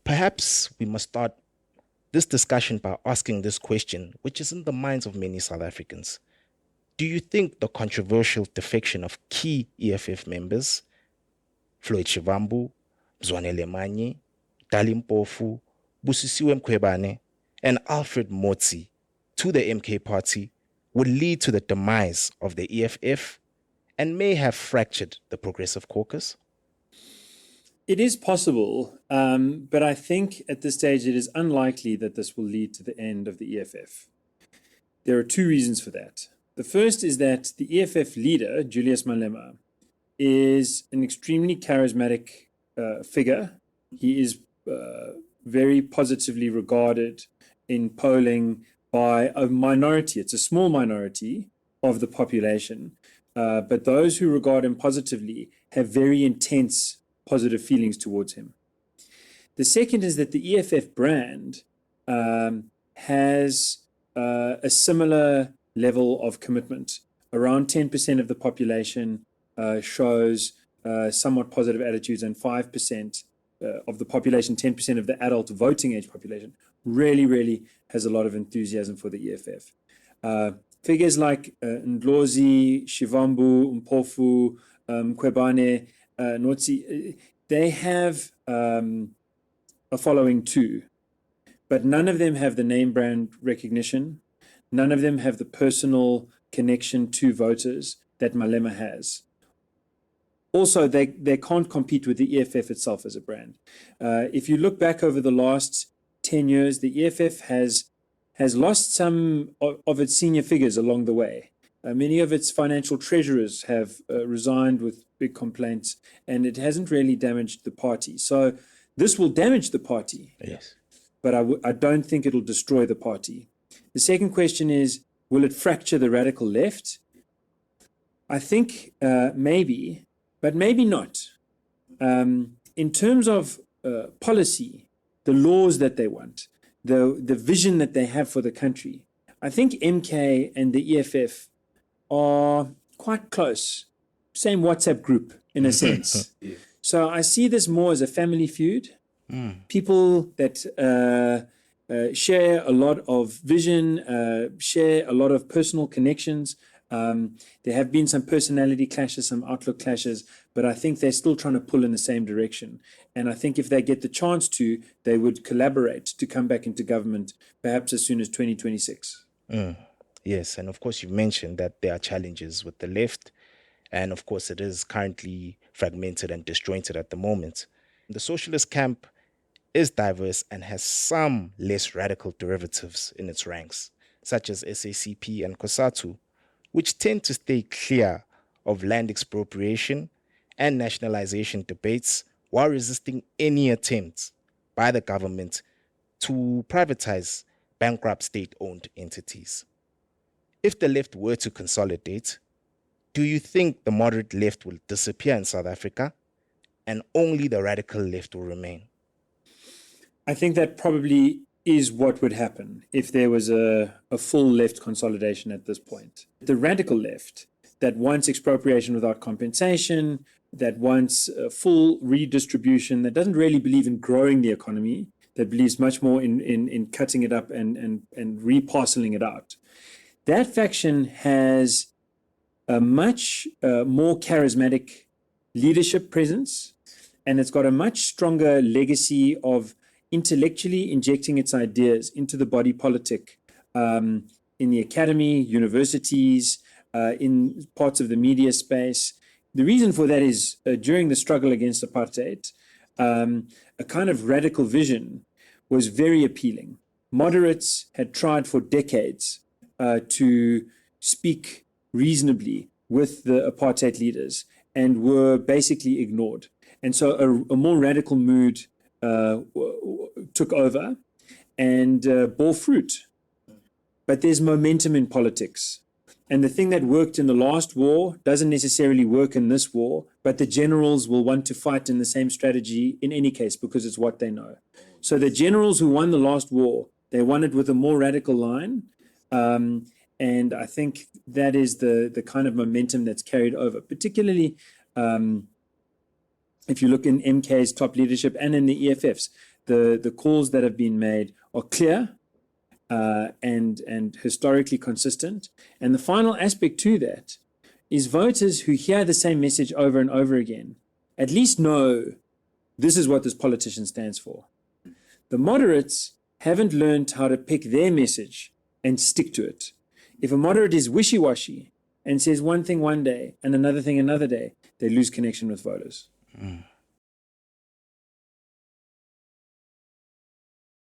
Perhaps we must start this discussion by asking this question, which is in the minds of many South Africans. Do you think the controversial defection of key EFF members, Floyd Shivambu, Zwanele Manye, Dalim Pofu, Busisiwe Mkhwebane, and Alfred Motsi to the MK party would lead to the demise of the EFF and may have fractured the Progressive Caucus? It is possible, but I think at this stage it is unlikely that this will lead to the end of the EFF. There are two reasons for that. The first is that the EFF leader, Julius Malema, is an extremely charismatic figure. He is very positively regarded in polling by a minority. It's a small minority of the population, but those who regard him positively have very intense positive feelings towards him. The second is that the EFF brand has a similar level of commitment. Around 10% of the population shows somewhat positive attitudes, and 5% of the population, 10% of the adult voting age population, really has a lot of enthusiasm for the EFF. Figures like Ndlozi, Shivambu, Mpofu, Mkhwebane, Notsi, they have a following too, but none of them have the name brand recognition. None of them have the personal connection to voters that Malema has. Also, they can't compete with the EFF itself as a brand. If you look back over the last 10 years, the EFF has lost some of its senior figures along the way. Many of its financial treasurers have resigned with big complaints, and it hasn't really damaged the party. So this will damage the party, Yes. but I don't think it'll destroy the party. The second question is, will it fracture the radical left? I think maybe, but maybe not. In terms of policy, the laws that they want, the vision that they have for the country, I think MK and the EFF are quite close. Same WhatsApp group, in a sense. So I see this more as a family feud. People that share a lot of vision, share a lot of personal connections. There have been some personality clashes, some outlook clashes, but I think they're still trying to pull in the same direction. And I think if they get the chance to, they would collaborate to come back into government, perhaps as soon as 2026. Yes, and of course you've mentioned that there are challenges with the left, and of course it is currently fragmented and disjointed at the moment. The socialist camp is diverse and has some less radical derivatives in its ranks, such as SACP and COSATU, which tend to stay clear of land expropriation and nationalization debates while resisting any attempts by the government to privatize bankrupt state-owned entities. If the left were to consolidate, do you think the moderate left will disappear in South Africa and only the radical left will remain? I think that probably is what would happen if there was a full left consolidation at this point. The radical left that wants expropriation without compensation, that wants full redistribution, that doesn't really believe in growing the economy, that believes much more in cutting it up and reparceling it out. That faction has a much more charismatic leadership presence, and it's got a much stronger legacy of intellectually injecting its ideas into the body politic in the academy, universities, in parts of the media space. The reason for that is during the struggle against apartheid, a kind of radical vision was very appealing. Moderates had tried for decades to speak reasonably with the apartheid leaders and were basically ignored. And so a more radical mood took over and bore fruit. But there's momentum in politics. And the thing that worked in the last war doesn't necessarily work in this war, but the generals will want to fight in the same strategy in any case because it's what they know. So the generals who won the last war, they won it with a more radical line. And I think that is the kind of momentum that's carried over, particularly if you look in MK's top leadership and in the EFFs. The calls that have been made are clear and historically consistent. And the final aspect to that is voters who hear the same message over and over again at least know this is what this politician stands for. The moderates haven't learned how to pick their message and stick to it. If a moderate is wishy-washy and says one thing one day and another thing another day, they lose connection with voters.